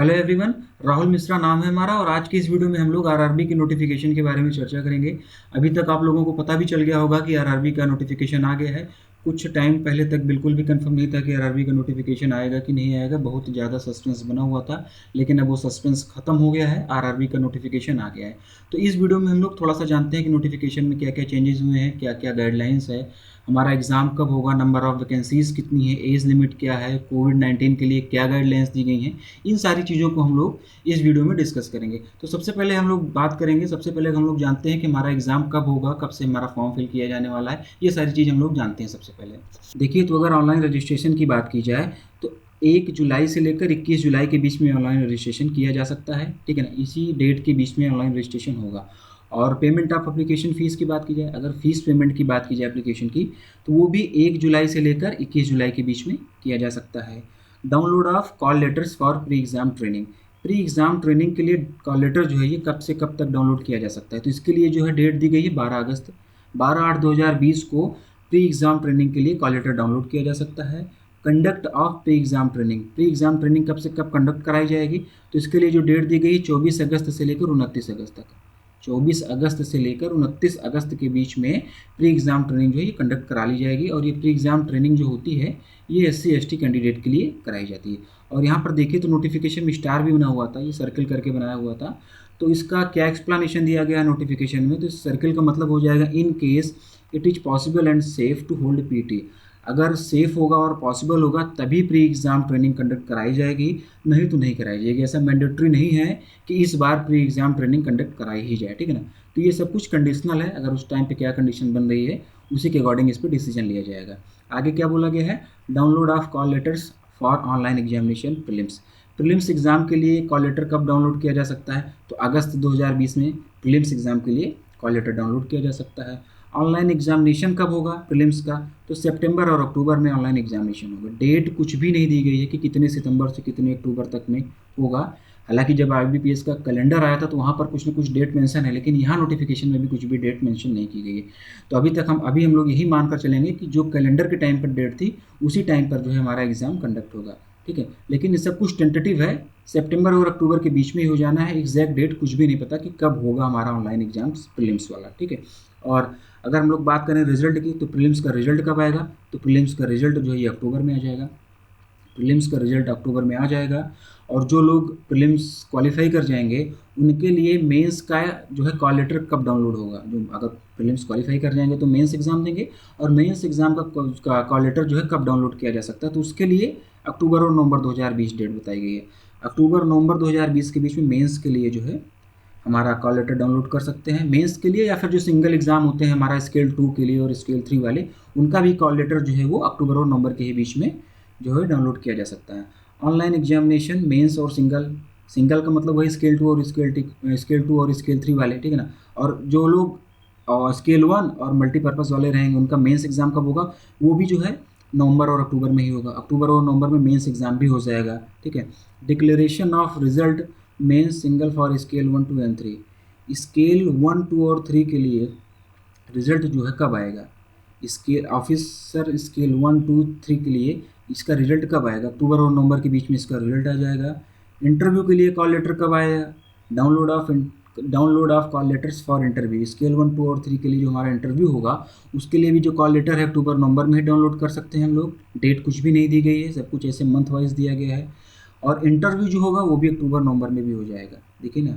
Hello everyone, Rahul Mishra नाम है हमारा और आज की इस वीडियो में हम लोग आरआरबी की नोटिफिकेशन के बारे में चर्चा करेंगे। अभी तक आप लोगों को पता भी चल गया होगा कि आरआरबी का नोटिफिकेशन आ गया है। कुछ टाइम पहले तक बिल्कुल भी कंफर्म नहीं था कि आरआरबी का नोटिफिकेशन आएगा कि नहीं आएगा, बहुत ज़्यादा सस्पेंस बना हुआ था। लेकिन अब वो सस्पेंस खत्म हो गया है, आरआरबी का नोटिफिकेशन आ गया है। तो इस वीडियो में हम लोग थोड़ा सा जानते हैं कि नोटिफिकेशन में क्या क्या चेंजेस हुए हैं, क्या क्या गाइडलाइंस है, हमारा एग्ज़ाम कब होगा, नंबर ऑफ़ वैकेंसीज़ कितनी है, एज लिमिट क्या है, कोविड-19 के लिए क्या गाइडलाइंस दी गई हैं। इन सारी चीज़ों को हम लोग इस वीडियो में डिस्कस करेंगे। तो सबसे पहले हम लोग बात करेंगे, सबसे पहले हम लोग जानते हैं कि हमारा एग्ज़ाम कब होगा, कब से हमारा फॉर्म फिल किया जाने वाला है। ये सारी चीज़ हम लोग जानते हैं सबसे पहले। देखिए, तो अगर ऑनलाइन रजिस्ट्रेशन की बात की जाए तो 1 जुलाई से लेकर 21 जुलाई के बीच में ऑनलाइन रजिस्ट्रेशन किया जा सकता है, ठीक है ना। इसी डेट के बीच में ऑनलाइन रजिस्ट्रेशन होगा। और पेमेंट ऑफ एप्लीकेशन फ़ीस की बात की जाए, अगर फ़ीस पेमेंट की बात की जाए एप्लीकेशन की, तो वो भी 1 जुलाई से लेकर 21 जुलाई के बीच में किया जा सकता है। Download of call letters for pre exam training. Pre exam training के लिए कॉल लेटर जो है ये कब से कब तक डाउनलोड किया जा सकता है, तो इसके लिए जो है डेट दी गई है 12 अगस्त। 12/8/2020 को प्री एग्ज़ाम ट्रेनिंग के लिए कॉल लेटर डाउनलोड किया जा सकता है। Conduct of pre exam training, pre exam training कब से कब कंडक्ट कराई जाएगी, तो इसके लिए जो डेट दी गई है 24 अगस्त से लेकर 29 अगस्त तक। 24 अगस्त से लेकर 29 अगस्त के बीच में प्री एग्ज़ाम ट्रेनिंग जो है ये कंडक्ट करा ली जाएगी। और ये प्री एग्ज़ाम ट्रेनिंग जो होती है ये SC/ST कैंडिडेट के लिए कराई जाती है। और यहाँ पर देखिए तो नोटिफिकेशन में स्टार भी बना हुआ था, ये सर्कल करके बनाया हुआ था। तो इसका क्या एक्सप्लेनेशन दिया गया है नोटिफिकेशन में, तो इस सर्कल का मतलब हो जाएगा in case it is possible and safe to hold PT। अगर सेफ होगा और पॉसिबल होगा तभी प्री एग्ज़ाम ट्रेनिंग कंडक्ट कराई जाएगी, नहीं तो नहीं कराई जाएगी। ऐसा मैंडेटरी नहीं है कि इस बार प्री एग्ज़ाम ट्रेनिंग कंडक्ट कराई ही जाए, ठीक है ना। तो ये सब कुछ कंडीशनल है, अगर उस टाइम पे क्या कंडीशन बन रही है उसी के अकॉर्डिंग इस पर डिसीजन लिया जाएगा। आगे क्या बोला गया है, download of call letters for online examination prelims. Prelims exam के लिए कॉल लेटर कब डाउनलोड किया जा सकता है, तो अगस्त 2020 में प्रीलिम्स एग्ज़ाम के लिए कॉल लेटर डाउनलोड किया जा सकता है। ऑनलाइन एग्जामिनेशन कब होगा प्रीलिम्स का, तो सितंबर और अक्टूबर में ऑनलाइन एग्जामिनेशन होगा। डेट कुछ भी नहीं दी गई है कि कितने सितंबर से कितने अक्टूबर तक में होगा। हालांकि जब IBPS का कैलेंडर आया था तो वहाँ पर कुछ ना कुछ डेट मेंशन है, लेकिन यहाँ नोटिफिकेशन में भी कुछ भी डेट मेंशन नहीं की गई है। तो अभी हम लोग यही मानकर चलेंगे कि जो कैलेंडर के टाइम पर डेट थी उसी टाइम पर जो है हमारा एग्ज़ाम कंडक्ट होगा, ठीक है। लेकिन ये सब कुछ टेंटेटिव है, सितंबर और अक्टूबर के बीच में ही हो जाना है। एग्जैक्ट डेट कुछ भी नहीं पता कि कब होगा हमारा ऑनलाइन एग्जाम प्रीलिम्स वाला, ठीक है। और अगर हम लोग बात करें रिजल्ट की, तो प्रीलिम्स का रिजल्ट कब आएगा, तो प्रीलिम्स का रिजल्ट जो है ये अक्टूबर में आ जाएगा। प्रीलिम्स का रिजल्ट अक्टूबर में आ जाएगा। और जो लोग प्रीलिम्स क्वालिफाई कर जाएंगे उनके लिए मेंस का जो है कॉल लेटर कब डाउनलोड होगा। जो अगर प्रीलिम्स क्वालिफाई कर जाएंगे तो मेंस एग्ज़ाम देंगे, और मेंस एग्ज़ाम का कॉल लेटर जो है कब डाउनलोड किया जा सकता है, तो उसके लिए अक्टूबर और नवंबर 2020 डेट बताई गई है। अक्टूबर नवंबर 2020 के बीच में मेंस के लिए जो है हमारा कॉल लेटर डाउनलोड कर सकते हैं मेंस के लिए, या फिर जो सिंगल एग्ज़ाम होते हैं हमारा स्केल 2 के लिए और स्केल 3 वाले, उनका भी कॉल लेटर जो है वो अक्टूबर और नवंबर के ही बीच में जो है डाउनलोड किया जा सकता है। ऑनलाइन एग्जामिनेशन मेंस और सिंगल का मतलब वही स्केल 2 और स्केल 2 और स्केल 3 वाले, ठीक है ना। और जो लोग स्केल 1 और मल्टीपर्पज़ वाले रहेंगे उनका मेंस एग्ज़ाम कब होगा, वो भी जो है नवंबर और अक्टूबर में ही होगा। अक्टूबर और नवंबर में मेंस एग्ज़ाम भी हो जाएगा, ठीक है। Declaration of result men's single for scale 1, 2 and 3। Scale 1, 2 और 3 के लिए रिजल्ट जो है कब आएगा, स्केल ऑफिसर स्केल 1, 2, 3 के लिए इसका रिजल्ट कब आएगा, अक्टूबर और नवंबर के बीच में इसका रिजल्ट आ जाएगा। इंटरव्यू के लिए कॉल लेटर कब आएगा, download of call letters for interview. Scale 1, 2 और 3 के लिए जो हमारा इंटरव्यू होगा उसके लिए भी जो कॉल लेटर है अक्टूबर नवंबर में ही डाउनलोड कर सकते हैं हम लोग। डेट कुछ भी नहीं दी गई है, सब कुछ ऐसे मंथ वाइज दिया गया है। और इंटरव्यू जो होगा वो भी अक्टूबर नवंबर में भी हो जाएगा, देखिए ना।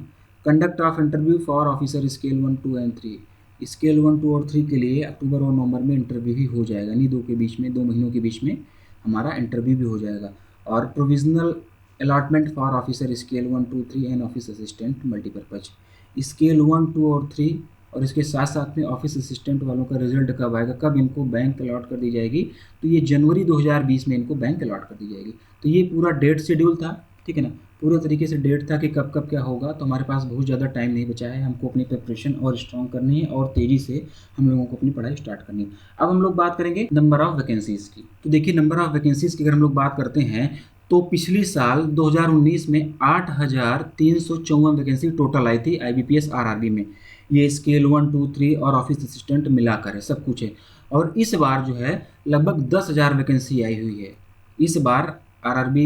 Conduct of interview for officer scale 1, 2 and 3। Scale 1, 2 और 3 के लिए अक्टूबर और नवंबर में इंटरव्यू ही हो जाएगा, नहीं 2 महीनों के बीच में हमारा इंटरव्यू भी हो जाएगा। और provisional allotment for officer scale 1, 2, 3 and office assistant multipurpose. Scale 1, 2 और 3 और इसके साथ साथ में ऑफिस असिस्टेंट वालों का रिजल्ट कब आएगा, कब इनको बैंक अलॉट कर दी जाएगी, तो ये जनवरी 2020 में इनको बैंक अलॉट कर दी जाएगी। तो ये पूरा डेट शेड्यूल था, ठीक है ना। पूरे तरीके से डेट था कि कब कब क्या होगा। तो हमारे पास बहुत ज़्यादा टाइम नहीं बचा है, हमको अपनी प्रिपरेशन और स्ट्रॉन्ग करनी है और तेज़ी से हम लोगों को अपनी पढ़ाई स्टार्ट करनी है। अब हम लोग बात करेंगे नंबर ऑफ़ वैकेंसीज़ की। तो देखिए, नंबर ऑफ़ वैकेंसीज़ की अगर हम लोग बात करते हैं तो पिछली साल 2019 में 8,354 वैकेंसी टोटल आई थी IBPS RRB में। ये स्केल 1, 2, 3 और ऑफिस असिस्टेंट मिलाकर है, सब कुछ है। और इस बार जो है लगभग 10,000 वैकेंसी आई हुई है। इस बार RRB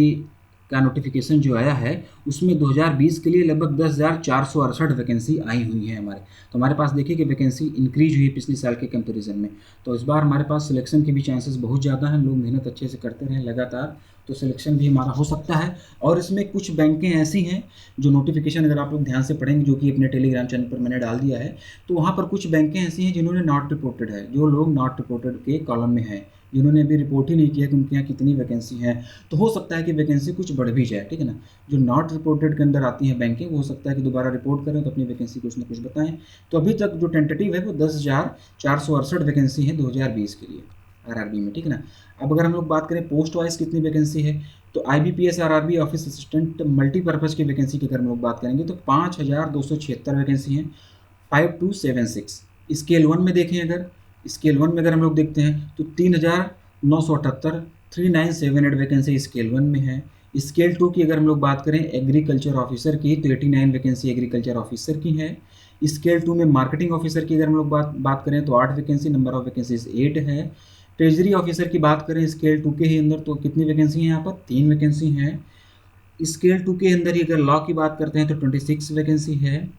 का नोटिफिकेशन जो आया है उसमें 2020 के लिए लगभग 10,468 वैकेंसी आई हुई है हमारे। तो हमारे पास देखिए कि वैकेंसी इंक्रीज हुई पिछले साल के कंपैरिजन में। तो इस बार हमारे पास सिलेक्शन के भी चांसेस बहुत ज़्यादा हैं, लोग मेहनत अच्छे से करते रहें लगातार तो सिलेक्शन भी हमारा हो सकता है। और इसमें कुछ बैंकें ऐसी हैं जो नोटिफिकेशन अगर आप लोग ध्यान से पढ़ेंगे, जो कि अपने टेलीग्राम चैनल पर मैंने डाल दिया है, तो वहाँ पर कुछ बैंकें ऐसी हैं जिन्होंने नॉट रिपोर्टेड है, जो लोग नॉट रिपोर्टेड के कॉलम में हैं, जिन्होंने अभी रिपोर्ट ही नहीं किया कि उनके यहाँ कितनी वैकेंसी है। तो हो सकता है कि वैकेंसी कुछ बढ़ भी जाए, ठीक है ना। जो नॉट रिपोर्टेड के अंदर आती हैं बैंकें, वो हो सकता है कि दोबारा रिपोर्ट करें तो अपनी वैकेंसी कुछ ना कुछ बताएं। तो अभी तक जो टेंटेटिव है वो 10,468 वैकेंसी है 2020 के लिए आरआरबी में, ठीक है ना। अब अगर हम लोग बात करें पोस्ट वाइज कितनी वैकेंसी है, तो IBPS RRB office assistant multipurpose की वैकेंसी की अगर हम लोग बात करेंगे तो 5,276 वैकेंसी हैं, 5276। स्केल 1 में देखें, अगर स्केल 1 में अगर हम लोग देखते हैं तो 3,978 3978 वैकेंसी स्केल 1 में है। स्केल 2 की अगर हम लोग बात करें एग्रीकल्चर ऑफिसर की तो 89 वैकेंसी एग्रीकल्चर ऑफिसर की है। स्केल 2 में मार्केटिंग ऑफिसर की अगर हम लोग बात करें तो 8 वैकेंसी, नंबर ऑफ वैकेंसीज 8 है। ट्रेजरी ऑफिसर की बात करें स्केल 2 के ही अंदर तो कितनी वैकेंसी है यहाँ पर, 3 वैकेंसी हैं। स्केल 2 के अंदर ही अगर लॉ की बात करते हैं तो 26 वैकेंसी है।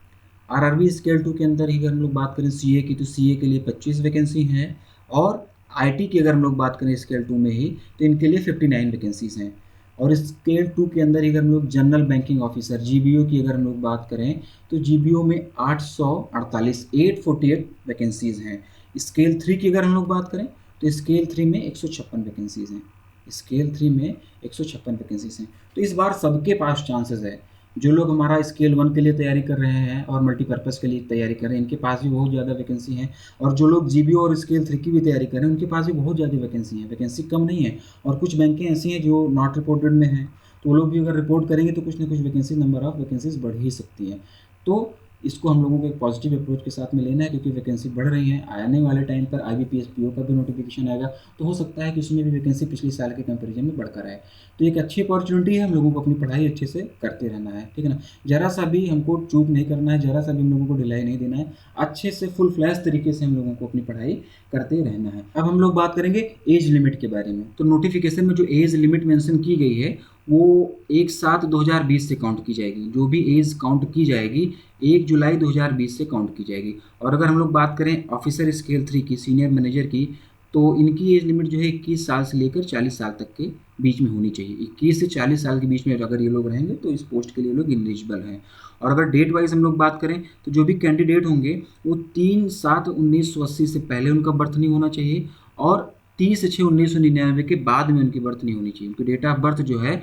आरआरबी स्केल 2 के अंदर ही अगर हम लोग बात करें सीए की तो सीए के लिए 25 वैकेंसी हैं। और आईटी की अगर हम लोग बात करें स्केल 2 में ही तो इनके लिए 59 वैकेंसीज हैं। और स्केल 2 के अंदर ही अगर हम लोग जनरल बैंकिंग ऑफिसर जीबीओ की अगर हम लोग बात करें तो जीबीओ में 848 वैकेंसीज हैं। स्केल 3 की अगर हम लोग बात करें तो स्केल 3 में 156 वैकेंसीज हैं। स्केल 3 में 156 वैकेंसीज हैं। तो इस बार सबके पास चांसेस है। जो लोग हमारा स्केल 1 के लिए तैयारी कर रहे हैं और मल्टीपर्पज़ के लिए तैयारी कर रहे हैं, इनके पास भी बहुत ज़्यादा वैकेंसी है। और जो लोग जीबीओ और स्केल 3 की भी तैयारी कर रहे हैं, उनके पास भी बहुत ज़्यादा वैकेंसी है, वैकेंसी कम नहीं है। और कुछ बैंकें ऐसी हैं जो नॉट रिपोर्टेड में हैं, तो वो लोग भी अगर रिपोर्ट करेंगे तो कुछ ना कुछ वैकेंसी, नंबर ऑफ वैकेंसीज बढ़ ही सकती है। तो इसको हम लोगों को एक पॉजिटिव अप्रोच के साथ में लेना है, क्योंकि वैकेंसी बढ़ रही है। आने वाले टाइम पर IBPS PO का भी नोटिफिकेशन आएगा, तो हो सकता है कि उसमें भी वैकेंसी पिछले साल के कंपैरिजन में बढ़कर आए। तो एक अच्छी अपॉर्चुनिटी है, हम लोगों को अपनी पढ़ाई अच्छे से करते रहना है, ठीक है ना। ज़रा सा भी हमको चूक नहीं करना है, ज़रा सा भी हम लोगों को ढिलाई नहीं देना है, अच्छे से फुल फ्लैश तरीके से हम लोगों को अपनी पढ़ाई करते रहना है। अब हम लोग बात करेंगे एज लिमिट के बारे में। तो नोटिफिकेशन में जो एज लिमिट मेंशन की गई है वो 1/7/2020 से काउंट की जाएगी। जो भी एज काउंट की जाएगी 1 जुलाई 2020 से काउंट की जाएगी। और अगर हम लोग बात करें ऑफिसर स्केल 3 की, सीनियर मैनेजर की, तो इनकी एज लिमिट जो है 21 साल से लेकर 40 साल तक के बीच में होनी चाहिए। 21 से 40 साल के बीच में अगर ये लोग रहेंगे तो इस पोस्ट के लिए लोग एलिजिबल हैं। और अगर डेट वाइज हम लोग बात करें तो जो भी कैंडिडेट होंगे वो 3/7/1980 से पहले उनका बर्थ नहीं होना चाहिए, और 30/6/1999 के बाद में उनकी बर्थ नहीं होनी चाहिए। उनकी डेट ऑफ बर्थ जो है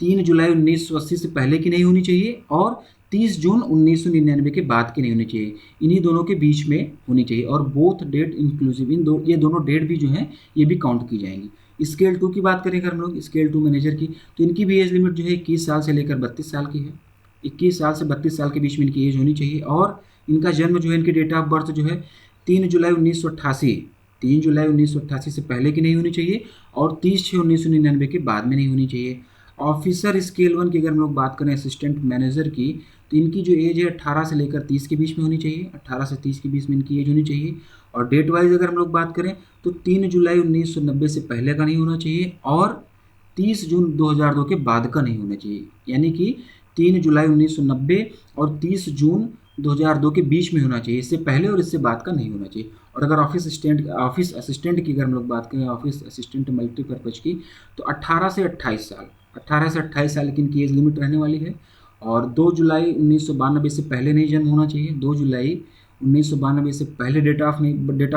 3 जुलाई 1980 से पहले की नहीं होनी चाहिए, और 30 जून 1999 के बाद की नहीं होनी चाहिए। इन्हीं दोनों के बीच में होनी चाहिए, और बोथ डेट इंक्लूसिव, ये दोनों डेट भी जो हैं ये भी काउंट की जाएंगी। स्केल 2 की बात करें अगर हम लोग स्केल 2 मैनेजर की, तो इनकी भी एज लिमिट जो है 21 साल से लेकर 32 साल की है। 21 साल से 32 साल के बीच में इनकी एज होनी चाहिए। और इनका जन्म जो है, इनकी डेट ऑफ बर्थ जो है 3 जुलाई 1988, 3 जुलाई 1988 से पहले की नहीं होनी चाहिए, और 30/6/1999 के बाद में नहीं होनी चाहिए। ऑफिसर स्केल 1 की अगर हम लोग बात करें असिस्टेंट मैनेजर की, तो इनकी जो एज है 18 से लेकर 30 के बीच में होनी चाहिए। 18 से 30 के बीच में इनकी एज होनी चाहिए। और डेट वाइज अगर हम लोग बात करें तो 3 जुलाई 1990 से पहले का नहीं होना चाहिए, और 30 जून 2002 के बाद का नहीं होना चाहिए। यानी कि 3 जुलाई 1990 और 30 जून 2002 के बीच में होना चाहिए, इससे पहले और इससे बाद का नहीं होना चाहिए। और अगर ऑफिस असिस्टेंट की अगर हम लोग बात करें, ऑफिस असिस्टेंट मल्टीपर्पज़ की, तो 18 से 28 साल, 18 से 28 साल की इनकी एज लिमिट रहने वाली है। और 2 जुलाई 1992 से पहले नहीं जन्म होना चाहिए, 2 जुलाई 1992 से पहले डेट ऑफ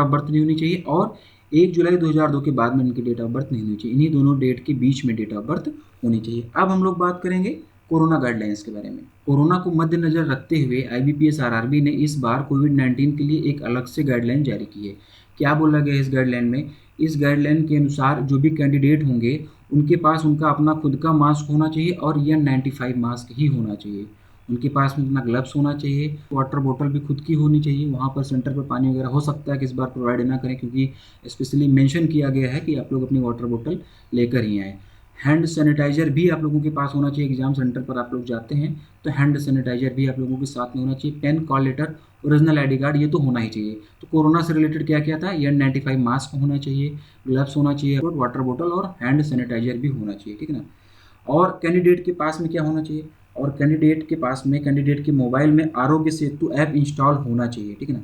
बर्थ नहीं होनी चाहिए, और 1 जुलाई 2002 के बाद में इनकी डेट ऑफ बर्थ नहीं होनी चाहिए। इन्हीं दोनों डेट के बीच में डेट ऑफ बर्थ होनी चाहिए। अब हम लोग बात करेंगे कोरोना गाइडलाइंस के बारे में। कोरोना को मद्देनजर रखते हुए IBPS आरआरबी ने इस बार कोविड-19 के लिए एक अलग से गाइडलाइन जारी की है। क्या बोला गया है इस गाइडलाइन में? इस गाइडलाइन के अनुसार जो भी कैंडिडेट होंगे उनके पास उनका अपना खुद का मास्क होना चाहिए, और N95 मास्क ही होना चाहिए। उनके पास में अपना ग्लव्स होना चाहिए, वाटर बोतल भी खुद की होनी चाहिए। वहाँ पर सेंटर पर पानी वगैरह हो सकता है कि इस बार प्रोवाइड ना करें, क्योंकि स्पेशली मेंशन किया गया है कि आप लोग अपनी वाटर बोतल लेकर ही आएँ। हैंड सैनिटाइज़र भी आप लोगों के पास होना चाहिए। एग्जाम सेंटर पर आप लोग जाते हैं तो हैंड सैनिटाइज़र भी आप लोगों के साथ में होना चाहिए। Pen, call letter, original ID card, ये तो होना ही चाहिए। तो कोरोना से रिलेटेड क्या क्या था? N95 मास्क होना चाहिए, ग्लव्स होना चाहिए, वाटर बोतल और हैंड सैनिटाइज़र भी होना चाहिए, ठीक है ना। और कैंडिडेट के पास में क्या होना चाहिए, और कैंडिडेट के पास में कैंडिडेट के मोबाइल में आरोग्य सेतु ऐप इंस्टॉल होना चाहिए, ठीक है ना।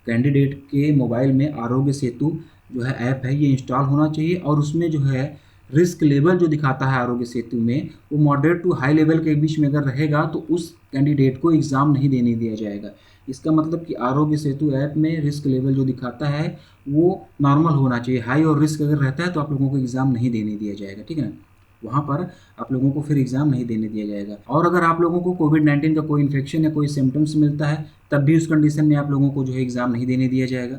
कैंडिडेट के मोबाइल में आरोग्य सेतु जो है ऐप है ये इंस्टॉल होना चाहिए, और उसमें जो है रिस्क लेवल जो दिखाता है आरोग्य सेतु में वो मॉडरेट टू हाई लेवल के बीच में अगर रहेगा तो उस कैंडिडेट को एग्ज़ाम नहीं देने दिया जाएगा। इसका मतलब कि आरोग्य सेतु ऐप में रिस्क लेवल जो दिखाता है वो नॉर्मल होना चाहिए। हाई और रिस्क अगर रहता है तो आप लोगों को एग्ज़ाम नहीं देने दिया जाएगा, ठीक है ना। वहाँ पर आप लोगों को फिर एग्ज़ाम नहीं देने दिया जाएगा। और अगर आप लोगों को कोविड-19 का कोई इन्फेक्शन या कोई सिम्टम्स मिलता है तब भी उस कंडीशन में आप लोगों को जो है एग्ज़ाम नहीं देने दिया जाएगा,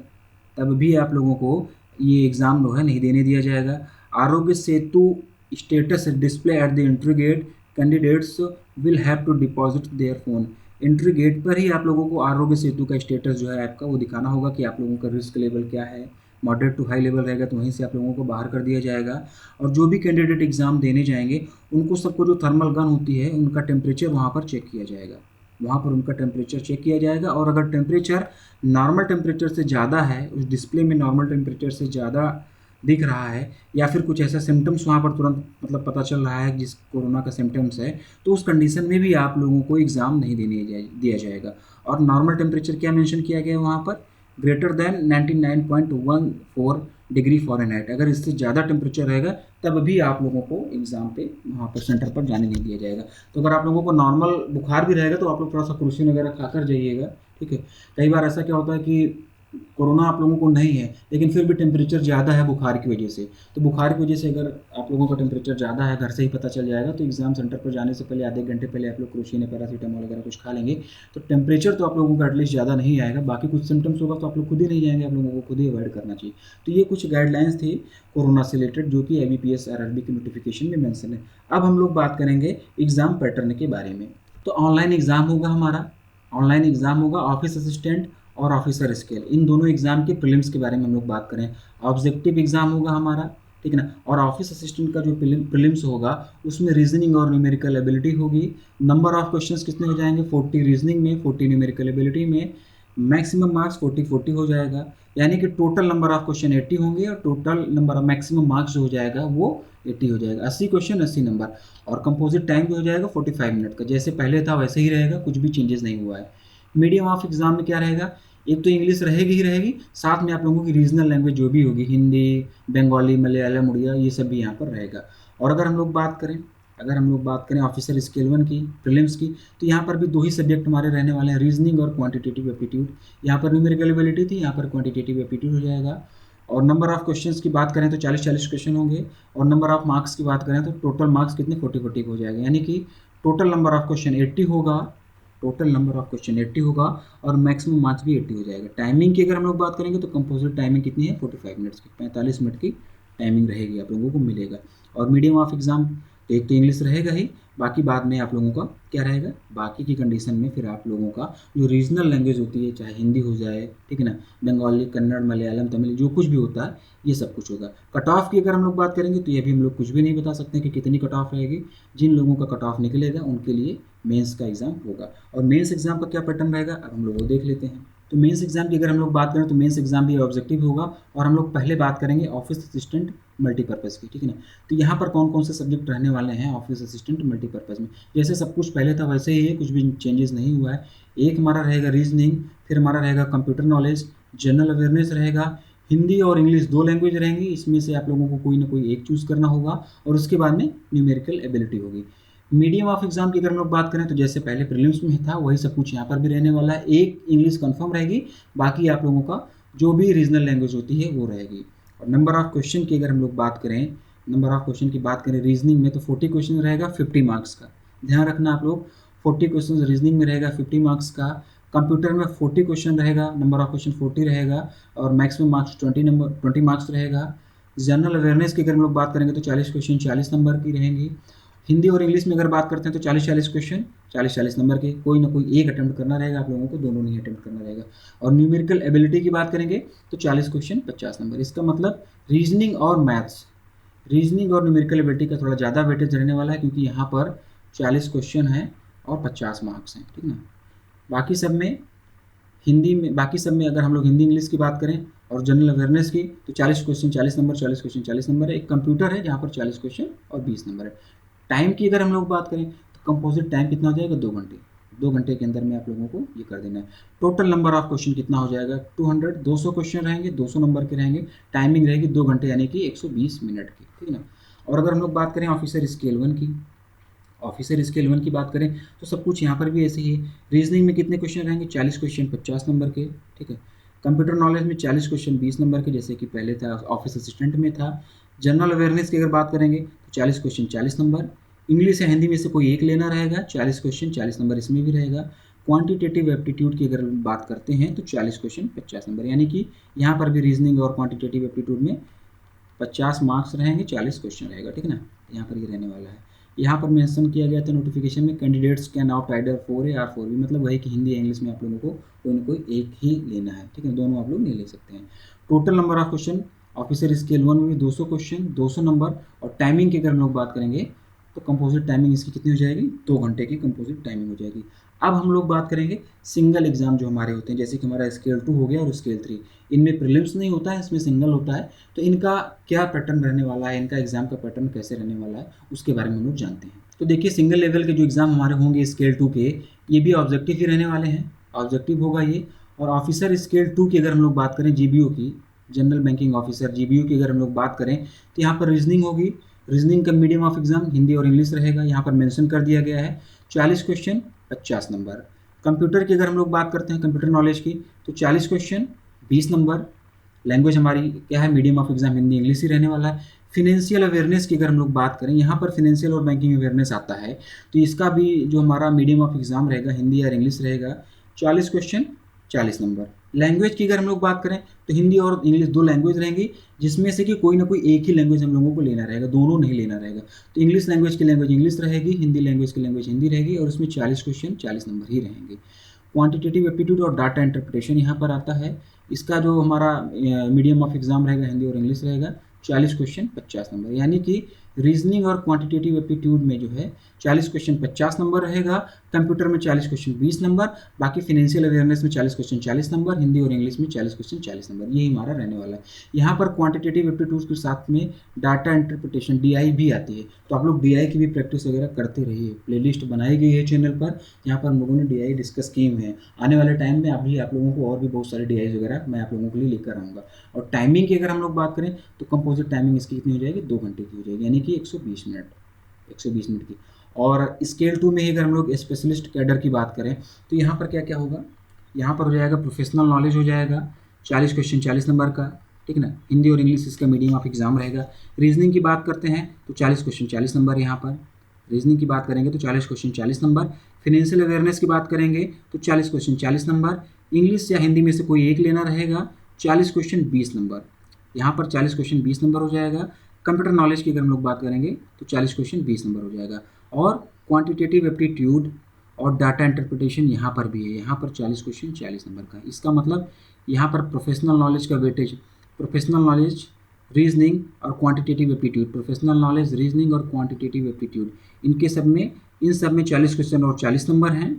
तब भी आप लोगों को ये एग्ज़ाम जो है नहीं देने दिया जाएगा। Aarogya Setu status display at the entry gate, candidates will have to deposit their phone. Entry gate पर ही आप लोगों को आरोग्य सेतु का स्टेटस जो है ऐप का वो दिखाना होगा कि आप लोगों का रिस्क लेवल क्या है। मॉडरेट टू हाई लेवल रहेगा तो वहीं से आप लोगों को बाहर कर दिया जाएगा। और जो भी कैंडिडेट एग्ज़ाम देने जाएंगे उनको सबको जो थर्मल गन होती है उनका टेम्परेचर वहाँ पर चेक किया जाएगा, वहाँ पर उनका टेम्परेचर चेक किया जाएगा। और अगर टेम्परेचर नॉर्मल टेम्परेचर से ज़्यादा है, उस डिस्प्ले में नॉर्मल टेम्परेचर से ज़्यादा दिख रहा है, या फिर कुछ ऐसा सिम्टम्स वहाँ पर तुरंत मतलब पता चल रहा है जिस कोरोना का सिम्टम्स है, तो उस कंडीशन में भी आप लोगों को एग्ज़ाम नहीं दिया जाएगा। और नॉर्मल टेम्परेचर क्या मेंशन किया गया है वहाँ पर, ग्रेटर देन 99.14 डिग्री फ़ारेनहाइट। अगर इससे ज़्यादा टेम्परेचर रहेगा तब भी आप लोगों को एग्ज़ाम पे वहाँ पर सेंटर पर जाने नहीं दिया जाएगा। तो अगर आप लोगों को नॉर्मल बुखार भी रहेगा तो आप लोग थोड़ा सा क्रूसिन वगैरह खाकर जाइएगा, ठीक है। कई बार ऐसा क्या होता है कि कोरोना आप लोगों को नहीं है लेकिन फिर भी टेम्परेचर ज़्यादा है बुखार की वजह से, तो बुखार की वजह से अगर आप लोगों का टेम्परेचर ज़्यादा है घर से ही पता चल जाएगा, तो एग्ज़ाम सेंटर पर जाने से पहले आधे घंटे पहले आप लोग क्रोसिन या पैरासीटामोल वगैरह कुछ खा लेंगे तो टेम्परेचर तो आप लोगों का एटलीस्ट ज़्यादा नहीं आएगा। बाकी कुछ सिम्टम्स होगा तो आप लोग खुद ही नहीं जाएंगे, आप लोगों को खुद ही अवॉइड करना चाहिए। तो ये कुछ गाइडलाइंस थी कोरोना से रिलेटेड जो कि IBPS RRB की नोटिफिकेशन में मेंशन है। अब हम लोग बात करेंगे एग्ज़ाम पैटर्न के बारे में। तो ऑनलाइन एग्ज़ाम होगा हमारा, ऑनलाइन एग्ज़ाम होगा ऑफिस असिस्टेंट और ऑफिसर स्केल, इन दोनों एग्ज़ाम के प्रीलिम्स के बारे में हम लोग बात करें। ऑब्जेक्टिव एग्ज़ाम होगा हमारा, ठीक है ना। और ऑफिस असिस्टेंट का जो प्रीलिम्स होगा उसमें रीजनिंग और न्यूमेरिकल एबिलिटी होगी। नंबर ऑफ क्वेश्चंस कितने हो जाएंगे, 40 रीजनिंग में, 40 न्यूमेरिकल एबिलिटी में, मैक्सिमम मार्क्स 40-40 हो जाएगा, यानी कि टोटल नंबर ऑफ क्वेश्चन 80 होंगे और total number of maximum marks जो हो जाएगा वो 80 हो जाएगा। 80 क्वेश्चन 80 नंबर, और कंपोजिट टाइम भी हो जाएगा 45 मिनट का, जैसे पहले था वैसे ही रहेगा, कुछ भी चेंजेस नहीं हुआ है। मीडियम ऑफ एग्ज़ाम में क्या रहेगा, एक तो इंग्लिश रहेगी ही रहेगी, साथ में आप लोगों की रीजनल लैंग्वेज जो भी होगी, हिंदी, बंगाली, मलयालम, उड़िया, ये सब भी यहाँ पर रहेगा। और अगर हम लोग बात करें ऑफिसर स्केल 1 की प्रीलिम्स की, तो यहाँ पर भी दो ही सब्जेक्ट हमारे रहने वाले हैं, रीजनिंग और क्वांटिटेटिव एप्टीट्यूड। यहाँ पर न्यूमेरिकल एबिलिटी थी, यहाँ पर क्वांटिटेटिव एप्टीट्यूड हो जाएगा। और नंबर ऑफ क्वेश्चंस की बात करें तो 40-40 क्वेश्चन होंगे, और नंबर ऑफ मार्क्स की बात करें तो टोटल मार्क्स कितने 40-40 हो जाएगा, यानी कि टोटल नंबर ऑफ क्वेश्चन 80 होगा, टोटल नंबर ऑफ क्वेश्चन 80 होगा और मैक्सिमम मार्क्स भी 80 हो जाएगा। टाइमिंग की अगर हम लोग बात करेंगे तो कंपोजिट टाइमिंग कितनी है 45 मिनट्स की, 45 मिनट की टाइमिंग रहेगी आप लोगों को मिलेगा। और मीडियम ऑफ एग्ज़ाम तो एक तो इंग्लिश रहेगा ही, बाकी बाद में आप लोगों का क्या रहेगा, बाकी की कंडीशन में फिर आप लोगों का जो रीजनल लैंग्वेज होती है, चाहे हिंदी हो जाए, ठीक है ना, बंगाली, कन्नड़, मलयालम, तमिल, जो कुछ भी होता है ये सब कुछ होगा। कट ऑफ की अगर हम लोग बात करेंगे तो ये भी हम लोग कुछ भी नहीं बता सकते कि कितनी कट ऑफ रहेगी। जिन लोगों का कट ऑफ निकलेगा उनके लिए मेंस का एग्ज़ाम होगा। और मेंस एग्ज़ाम का क्या पैटर्न रहेगा अब हम लोग वो देख लेते हैं। तो मेंस एग्ज़ाम की अगर हम लोग बात करें तो मेंस एग्ज़ाम भी ऑब्जेक्टिव होगा, और हम लोग पहले बात करेंगे ऑफिस असिस्टेंट मल्टीपर्पज़ की, ठीक है ना। तो यहाँ पर कौन कौन से सब्जेक्ट रहने वाले हैं ऑफिस असिस्टेंट मल्टीपर्पज़ में, जैसे सब कुछ पहले था वैसे ही है, कुछ भी चेंजेस नहीं हुआ है। एक हमारा रहेगा रीजनिंग, फिर हमारा रहेगा कंप्यूटर नॉलेज, जनरल अवेयरनेस रहेगा, हिंदी और इंग्लिश 2 लैंग्वेज रहेंगी, इसमें से आप लोगों को कोई ना कोई एक चूज़ करना होगा, और उसके बाद में न्यूमेरिकल एबिलिटी होगी। मीडियम ऑफ एग्जाम की अगर हम लोग बात करें तो जैसे पहले प्रीलिम्स में था वही सब कुछ यहाँ पर भी रहने वाला है। एक इंग्लिश कंफर्म रहेगी, बाकी आप लोगों का जो भी रीजनल लैंग्वेज होती है वो रहेगी। और नंबर ऑफ क्वेश्चन की अगर हम लोग बात करें, रीजनिंग में तो 40 क्वेश्चन रहेगा 50 मार्क्स का, ध्यान रखना आप लोग, 40 क्वेश्चन रीजनिंग में रहेगा 50 मार्क्स का। कंप्यूटर में 40 क्वेश्चन रहेगा, नंबर ऑफ क्वेश्चन 40 रहेगा और मैक्सिमम मार्क्स 20 मार्क्स रहेगा। जनरल अवेयरनेस की अगर हम लोग बात करेंगे तो 40 क्वेश्चन 40 नंबर की रहेंगी। हिंदी और इंग्लिश में अगर बात करते हैं तो 40-40 क्वेश्चन 40-40 नंबर के, कोई ना कोई एक अटेम्प्ट करना रहेगा आप लोगों को, दोनों नहीं अटेम्प्ट करना रहेगा। और न्यूमेरिकल एबिलिटी की बात करेंगे तो 40 क्वेश्चन 50 नंबर। इसका मतलब रीजनिंग और न्यूमेरिकल एबिलिटी का थोड़ा ज़्यादा वेटेज रहने वाला है, क्योंकि यहाँ पर 40 क्वेश्चन है और 50 मार्क्स हैं, ठीक ना। बाकी सब में अगर हम लोग हिंदी इंग्लिश की बात करें और जनरल अवेयरनेस की तो 40 क्वेश्चन 40 नंबर, 40 क्वेश्चन 40 नंबर है। एक कंप्यूटर है जहाँ पर 40 क्वेश्चन और 20 नंबर है। टाइम की अगर हम लोग बात करें तो कंपोजिट टाइम कितना हो जाएगा, 2 घंटे। 2 घंटे के अंदर में आप लोगों को ये कर देना है। टोटल नंबर ऑफ क्वेश्चन कितना हो जाएगा, 200। 200 क्वेश्चन रहेंगे, 200 नंबर के रहेंगे, टाइमिंग रहेगी 2 घंटे यानी कि 120 मिनट की, ठीक है ना। और अगर हम लोग बात करें ऑफिसर स्केल 1 की, ऑफिसर स्केल 1 की बात करें तो सब कुछ यहाँ पर भी ऐसे ही है। रीजनिंग में कितने क्वेश्चन रहेंगे, 40 क्वेश्चन 50 नंबर के, ठीक है। कंप्यूटर नॉलेज में 40 क्वेश्चन 20 नंबर के, जैसे कि पहले था ऑफिस असिस्टेंट में था। जनरल अवेयरनेस की अगर बात करेंगे तो 40 क्वेश्चन 40 नंबर। इंग्लिश या हिंदी में से कोई एक लेना रहेगा, 40 क्वेश्चन 40 नंबर इसमें भी रहेगा। क्वांटिटेटिव एप्टीट्यूड की अगर बात करते हैं तो 40 क्वेश्चन 50 नंबर, यानी कि यहाँ पर भी रीजनिंग और क्वांटिटेटिव एप्टीट्यूड में 50 मार्क्स रहेंगे, 40 क्वेश्चन रहेगा, ठीक है ना। यहाँ पर ये रहने वाला है। यहाँ पर मेंशन किया गया था नोटिफिकेशन में, candidates can opt either 4A और 4B, मतलब वही कि हिंदी या इंग्लिश में आप लोगों को कोई ना कोई एक ही लेना है, ठीक है, दोनों आप लोग नहीं ले सकते हैं। Total number of question officer scale 1 में भी 200 क्वेश्चन 200 नंबर। और टाइमिंग की अगर हम लोग बात करेंगे तो कंपोजिट टाइमिंग इसकी कितनी हो जाएगी, 2 घंटे की कंपोजिट टाइमिंग हो जाएगी। अब हम लोग बात करेंगे सिंगल एग्जाम जो हमारे होते हैं, जैसे कि हमारा स्केल 2 हो गया और स्केल 3, इनमें प्रीलिम्स नहीं होता है, इसमें सिंगल होता है। तो इनका क्या पैटर्न रहने वाला है, इनका एग्जाम का पैटर्न कैसे रहने वाला है, उसके बारे में हम लोग जानते हैं। तो देखिए सिंगल लेवल के जो एग्जाम हमारे होंगे स्केल 2 के, ये भी ऑब्जेक्टिव ही रहने वाले हैं, ऑब्जेक्टिव होगा ये। और ऑफिसर स्केल 2 की अगर हम लोग बात करें, जीबीओ की, जनरल बैंकिंग ऑफिसर जीबीओ की अगर हम लोग बात करें तो यहाँ पर रीजनिंग होगी। रीजनिंग का मीडियम ऑफ एग्जाम हिंदी और इंग्लिश रहेगा, यहाँ पर मेंशन कर दिया गया है। 40 क्वेश्चन 50 नंबर। कंप्यूटर की अगर हम लोग बात करते हैं, कंप्यूटर नॉलेज की, तो 40 क्वेश्चन 20 नंबर। लैंग्वेज हमारी क्या है, medium of exam Hindi English ही रहने वाला है। फिनेंशियल अवेयरनेस की अगर हम लोग बात करें, यहाँ पर फिनेंशियल और बैंकिंग अवेयरनेस आता है, तो इसका भी जो हमारा मीडियम ऑफ एग्जाम रहेगा हिंदी और इंग्लिश रहेगा। 40 क्वेश्चन 40 नंबर। लैंग्वेज की अगर हम लोग बात करें तो हिंदी और इंग्लिश 2 लैंग्वेज रहेंगी, जिसमें से कि कोई ना कोई एक ही लैंग्वेज हम लोगों को लेना रहेगा, दोनों नहीं लेना रहेगा। तो इंग्लिश लैंग्वेज की लैंग्वेज इंग्लिश रहेगी, हिंदी लैंग्वेज की लैंग्वेज हिंदी रहेगी, और उसमें 40 क्वेश्चन 40 नंबर ही रहेंगे। क्वांटिटेटिव एप्टीट्यूड और डाटा इंटरप्रिटेशन यहाँ पर आता है। इसका जो हमारा मीडियम ऑफ एग्जाम रहेगा हिंदी और इंग्लिश रहेगा, 40 क्वेश्चन 50 नंबर, यानी कि रीजनिंग और क्वांटिटेटिव एप्टीट्यूड में जो है 40 क्वेश्चन 50 नंबर रहेगा। कंप्यूटर में 40 क्वेश्चन 20 नंबर, बाकी फिनेंशियल अवेयरनेस में 40 क्वेश्चन 40 नंबर, हिंदी और इंग्लिश में 40 क्वेश्चन 40 नंबर, यही हमारा रहने वाला है। यहाँ पर क्वांटिटेटिव एप्टीट्यूड के साथ में डाटा इंटरप्रिटेशन DI भी आती है, तो आप लोग DI की भी प्रैक्टिस वगैरह करते रहिए। प्लेलिस्ट बनाई गई है चैनल पर, यहाँ पर हम लोगों ने DI डिस्कस किए हुए हैं। आने वाले टाइम में अभी आप लोगों को और भी बहुत सारे DI वगैरह मैं आप लोगों के लिए लेकर आऊँगा। और टाइमिंग की अगर हम लोग बात करें तो कंपोजिट टाइमिंग इसकी कितनी हो जाएगी, 2 घंटे की हो जाएगी, यानी कि 120 मिनट, 120 मिनट की। और स्केल 2 में ही अगर हम लोग स्पेशलिस्ट कैडर की बात करें तो यहाँ पर क्या क्या होगा, यहाँ पर हो जाएगा प्रोफेशनल नॉलेज हो जाएगा, 40 क्वेश्चन 40 नंबर का, ठीक ना। हिंदी और इंग्लिश इसका मीडियम ऑफ एग्जाम रहेगा। रीजनिंग की बात करते हैं तो 40 क्वेश्चन 40 नंबर, यहाँ पर रीजनिंग की बात करेंगे तो 40 क्वेश्चन 40 नंबर। फिनेंशियल अवेयरनेस की बात करेंगे तो 40 क्वेश्चन 40 नंबर। इंग्लिश या हिंदी में से कोई एक लेना रहेगा, 40 क्वेश्चन 20 नंबर, यहाँ पर 40 क्वेश्चन 20 नंबर हो जाएगा। कंप्यूटर नॉलेज की अगर हम लोग बात करेंगे तो 40 क्वेश्चन 20 नंबर हो जाएगा। और क्वांटिटेटिव एप्टीट्यूड और डाटा इंटरप्रिटेशन यहाँ पर भी है, यहाँ पर 40 क्वेश्चन 40 नंबर का। इसका मतलब यहाँ पर प्रोफेशनल नॉलेज का वेटेज, प्रोफेशनल नॉलेज, रीजनिंग और quantitative aptitude, professional knowledge, reasoning और क्वांटिटेटिव एप्टीट्यूड, इनके सब में, इन सब में 40 क्वेश्चन और 40 नंबर हैं,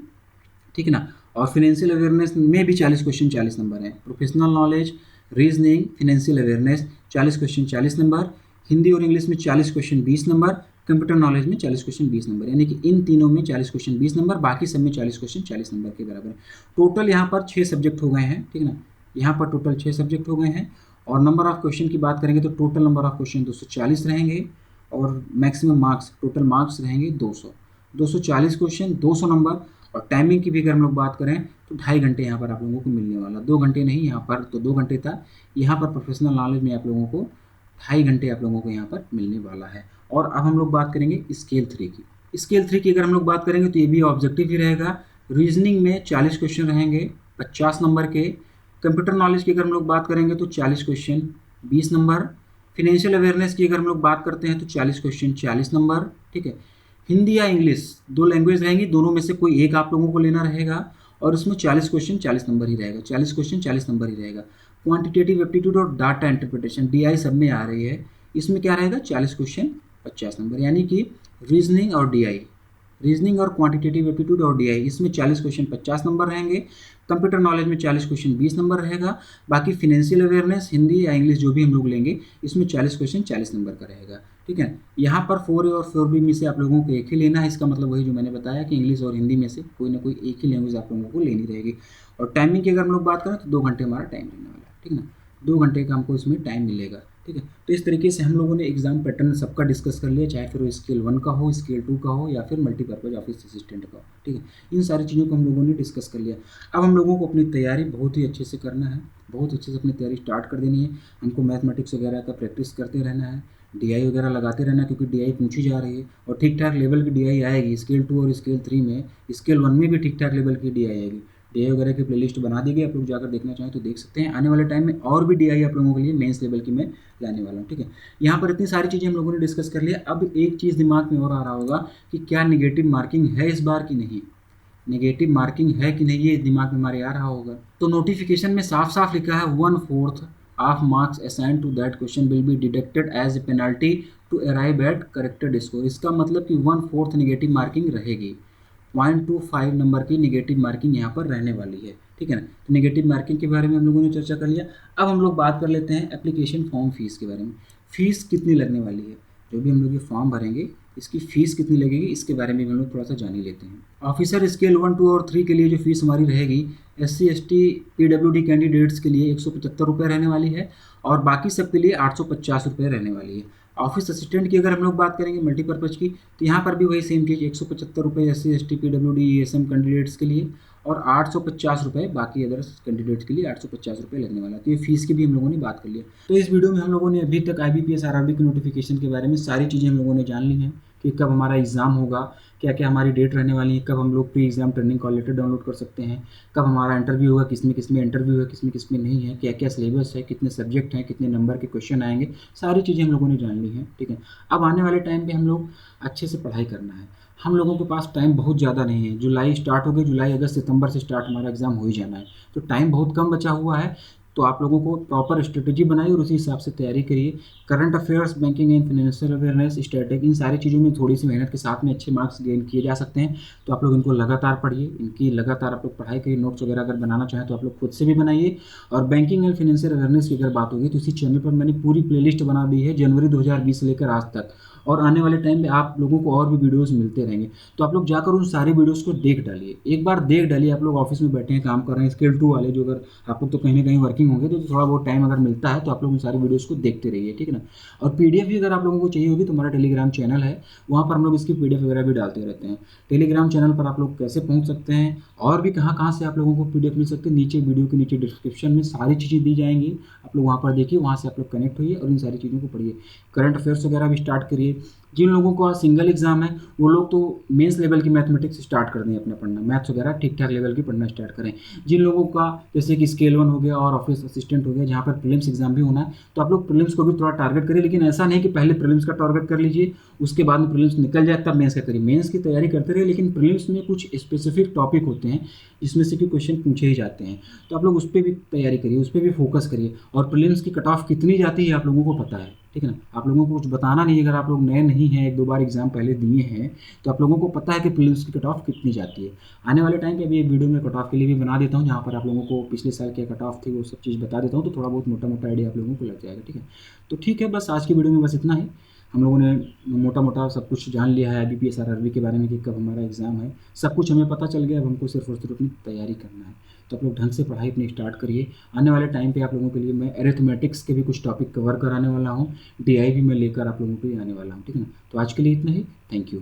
ठीक है ना। और फिनेंशियल अवेयरनेस में भी 40 क्वेश्चन 40 नंबर हैं। Professional knowledge, reasoning, financial awareness 40 question 40 number. Hindi और इंग्लिश में 40 क्वेश्चन 20 नंबर। कंप्यूटर नॉलेज में 40 क्वेश्चन 20 नंबर, यानी कि इन तीनों में 40 क्वेश्चन 20 नंबर, बाकी सब में 40 क्वेश्चन 40 नंबर के बराबर है। टोटल यहाँ पर 6 सब्जेक्ट हो गए हैं, ठीक है ना। यहाँ पर टोटल 6 सब्जेक्ट हो गए हैं। और नंबर ऑफ क्वेश्चन की बात करेंगे तो टोटल नंबर ऑफ क्वेश्चन 240 रहेंगे, और मैक्सिमम मार्क्स, टोटल मार्क्स रहेंगे 200। 240 क्वेश्चन 200 नंबर। और टाइमिंग की भी अगर हम लोग बात करें तो 2.5 घंटे यहाँ पर आप लोगों को मिलने वाला, 2 घंटे नहीं, यहाँ पर तो 2 घंटे था, यहाँ पर प्रोफेशनल नॉलेज में आप लोगों को 2.5 घंटे आप लोगों को यहाँ पर मिलने वाला है। और अब हम लोग बात करेंगे स्केल 3 की। स्केल 3 की अगर हम लोग बात करेंगे तो ये भी ऑब्जेक्टिव ही रहेगा। रीजनिंग में 40 क्वेश्चन रहेंगे 50 नंबर के। कंप्यूटर नॉलेज की अगर हम लोग बात करेंगे तो 40 क्वेश्चन 20 नंबर। फिनेंशियल अवेयरनेस की अगर हम लोग बात करते हैं तो 40 क्वेश्चन 40 नंबर, ठीक है। हिंदी या इंग्लिश 2 लैंग्वेज रहेंगी, दोनों में से कोई एक आप लोगों को लेना रहेगा, और उसमें 40 क्वेश्चन 40 नंबर ही रहेगा, 40 क्वेश्चन 40 नंबर ही रहेगा। क्वांटिटेटिव एप्टीट्यूड और डाटा इंटरप्रिटेशन DI सब में आ रही है, इसमें क्या रहेगा 40 क्वेश्चन 50 नंबर, यानी कि रीजनिंग और DI, रीजनिंग और क्वांटिटेटिव एप्टीट्यूड और DI, इसमें 40 क्वेश्चन 50 नंबर रहेंगे। कंप्यूटर नॉलेज में 40 क्वेश्चन 20 नंबर रहेगा। बाकी फिनेंशियल अवेयरनेस, हिंदी या इंग्लिश जो भी हम लोग लेंगे, इसमें 40 क्वेश्चन 40 नंबर का रहेगा। ठीक है। यहाँ पर 4A और 4B में से आप लोगों को एक ही लेना है। इसका मतलब वही जो मैंने बताया कि इंग्लिश और हिंदी में से कोई ना कोई एक ही लैंग्वेज आप लोगों को लेनी रहेगी। और टाइमिंग की अगर हम लोग बात करें तो 2 घंटे हमारा टाइम रहने वाला है, ठीक है ना। 2 घंटे का हमको इसमें टाइम मिलेगा, ठीक है। तो इस तरीके से हम लोगों ने एग्जाम पैटर्न सबका डिस्कस कर लिया, चाहे फिर वो स्केल 1 का हो, स्केल 2 का हो, या फिर मल्टीपर्पज ऑफिस असिस्टेंट का हो, ठीक है। इन सारी चीज़ों को हम लोगों ने डिस्कस कर लिया। अब हम लोगों को अपनी तैयारी बहुत ही अच्छे से करना है, बहुत अच्छे से अपनी तैयारी स्टार्ट कर देनी है। हमको मैथमेटिक्स वगैरह का प्रैक्टिस करते रहना है, डीआई वगैरह लगाते रहना, क्योंकि डीआई पूछी जा रही है और ठीक ठाक लेवल की डीआई आएगी। स्केल 2 और स्केल 3 में, स्केल 1 में भी ठीक ठाक लेवल की डीआई आएगी। डीआई वगैरह की प्लेलिस्ट बना दी गई, आप लोग जाकर देखना चाहें तो देख सकते हैं। आने वाले टाइम में और भी डीआई आप लोगों के लिए मेंस लेवल की मैं लाने वाला हूँ, ठीक है। यहाँ पर इतनी सारी चीज़ें हम लोगों ने डिस्कस कर लिया। अब एक चीज़ दिमाग में और आ रहा होगा कि क्या निगेटिव मार्किंग है इस बार की नहीं, नेगेटिव मार्किंग है कि नहीं, ये दिमाग में हमारे आ रहा होगा। तो नोटिफिकेशन में साफ साफ लिखा है 1/4 of marks assign to that question will be deducted as a penalty to arrive at corrected score. इसका मतलब कि 1/4 नेगेटिव मार्किंग रहेगी, 0.25 नंबर की नेगेटिव मार्किंग यहाँ पर रहने वाली है, ठीक है ना। तो नेगेटिव मार्किंग के बारे में हम लोगों ने चर्चा कर लिया। अब हम लोग बात कर लेते हैं एप्लीकेशन फॉर्म फीस के बारे में। फीस कितनी लगने वाली है, जो भी हम लोग ये फॉर्म भरेंगे इसकी फ़ीस कितनी लगेगी, इसके बारे में हम लोग थोड़ा सा जान ही लेते हैं। ऑफिसर स्केल 1, 2 और 3 के लिए जो फीस हमारी रहेगी, SC, ST, PWD कैंडिडेट्स के लिए 175 रुपये रहने वाली है और बाकी सब के लिए 850 रुपये रहने वाली है। ऑफिस असिस्टेंट की अगर हम लोग बात करेंगे मल्टीपर्पज़ की, तो यहाँ पर भी वही सेम चीज़, 175 रुपये SC, ST, PWD, ESM candidates के लिए और 850 रुपये बाकी अदर्स कैंडिडेट्स के लिए 850 रुपये लगने वाला है। तो ये फीस की भी हम लोगों ने बात कर लिया। तो इस वीडियो में हम लोगों ने अभी तक IBPS RRB की नोटिफिकेशन के बारे में सारी चीज़ें हम लोगों ने जान ली हैं कि कब हमारा एग्ज़ाम होगा, क्या क्या हमारी डेट रहने वाली है, कब हम लोग pre exam training call letter download कर सकते हैं, कब हमारा इंटरव्यू होगा, किस में इंटरव्यू है, किस में नहीं है, क्या क्या सिलेबस है, कितने सब्जेक्ट हैं, कितने नंबर के क्वेश्चन आएंगे, सारी चीज़ें हम लोगों ने जान ली हैं, ठीक है। अब आने वाले टाइम पे हम लोग अच्छे से पढ़ाई करना है। हम लोगों के पास टाइम बहुत ज़्यादा नहीं है। जुलाई स्टार्ट हो गई, जुलाई, अगस्त, सितंबर से स्टार्ट हमारा एग्ज़ाम हो ही जाना है, तो टाइम बहुत कम बचा हुआ है। तो आप लोगों को प्रॉपर स्ट्रेटेजी बनाइए और उसी हिसाब से तैयारी करिए। Current affairs, banking and financial awareness, strategy, इन सारी चीज़ों में थोड़ी सी मेहनत के साथ में अच्छे मार्क्स गेन किए जा सकते हैं। तो आप लोग इनको लगातार पढ़िए, इनकी लगातार आप लोग पढ़ाई करिए। नोट्स वगैरह अगर बनाना चाहें तो आप लोग खुद से भी बनाइए। और बैंकिंग एंड फाइनेंशियल अवेयरनेस की अगर बात होगी तो इसी चैनल पर मैंने पूरी प्लेलिस्ट बना दी है जनवरी 2020 से लेकर आज तक, और आने वाले टाइम में आप लोगों को और भी वीडियोस मिलते रहेंगे। तो आप लोग जाकर उन सारी वीडियोस को देख डालिए, एक बार देख डालिए। आप लोग ऑफिस में बैठे हैं, काम कर रहे हैं, स्केल 2 वाले जो, अगर आप लोग तो कहीं ना कहीं वर्किंग होंगे तो थोड़ा बहुत टाइम अगर मिलता है तो आप लोग उन सारी वीडियोस को देखते रहिए, ठीक है ना। और PDF भी अगर आप लोगों को चाहिए होगी तो हमारा टेलीग्राम चैनल है, वहाँ पर हम लोग इसकी PDF वगैरह भी डालते रहते हैं। टेलीग्राम चैनल पर आप लोग कैसे पहुँच सकते हैं और भी कहाँ से आप लोगों को PDF मिल सकते हैं, नीचे वीडियो के नीचे डिस्क्रिप्शन में सारी चीज़ें दी जाएंगी। आप लोग वहाँ पर देखिए, वहाँ से आप लोग कनेक्ट होइए और इन सारी चीज़ों को पढ़िए। करंट अफेयर्स वगैरह भी स्टार्ट करिए। जिन लोगों को आज सिंगल एग्जाम है वो लोग तो मेंस लेवल की मैथमेटिक्स स्टार्ट कर दें अपना पढ़ना, मैथ्स वगैरह ठीक ठाक लेवल की पढ़ना स्टार्ट करें। जिन लोगों का जैसे कि स्केल 1 हो गया और ऑफिस असिस्टेंट हो गया, जहाँ पर प्रीलिम्स एग्जाम भी होना है, तो आप लोग प्रीलिम्स को भी थोड़ा टारगेट करिए। लेकिन ऐसा नहीं कि पहले प्रीलिम्स का टारगेट कर लीजिए, उसके बाद में प्रीलिम्स निकल जाए तब मेंस का करिए। मेंस की तैयारी करते रहिए, लेकिन प्रीलिम्स में कुछ स्पेसिफिक टॉपिक होते हैं जिसमें से कि क्वेश्चन पूछे ही जाते हैं, तो आप लोग उस पर भी तैयारी करिए, उस पर भी फोकस करिए। और प्रीलिम्स की कट ऑफ कितनी जाती है आप लोगों को पता है, ठीक है ना। आप लोगों को कुछ बताना नहीं है, अगर आप लोग नए नहीं हैं, 1-2 बार एग्जाम पहले दिए हैं, तो आप लोगों को पता है कि प्रीलिम्स की कट ऑफ कितनी जाती है। आने वाले टाइम पे अभी एक वीडियो में कट ऑफ के लिए भी बना देता हूँ, जहाँ पर आप लोगों को पिछले साल क्या कट ऑफ थी वो सब चीज़ बता देता हूँ, तो थोड़ा बहुत मोटा मोटा आइडिया आप लोगों को लग जाएगा, ठीक है। तो ठीक है, बस आज की वीडियो में बस इतना ही। हम लोगों ने मोटा मोटा सब कुछ जान लिया है IBPS RRB के बारे में कि कब हमारा एग्ज़ाम है, सब कुछ हमें पता चल गया। अब हमको सिर्फ और सिर्फ अपनी तैयारी करना है। तो आप लोग ढंग से पढ़ाई अपनी स्टार्ट करिए। आने वाले टाइम पे आप लोगों के लिए मैं अरिथमेटिक्स के भी कुछ टॉपिक कवर कराने वाला हूँ, DI भी मैं लेकर आप लोगों को आने वाला हूँ, ठीक है ना। तो आज के लिए इतना ही, थैंक यू।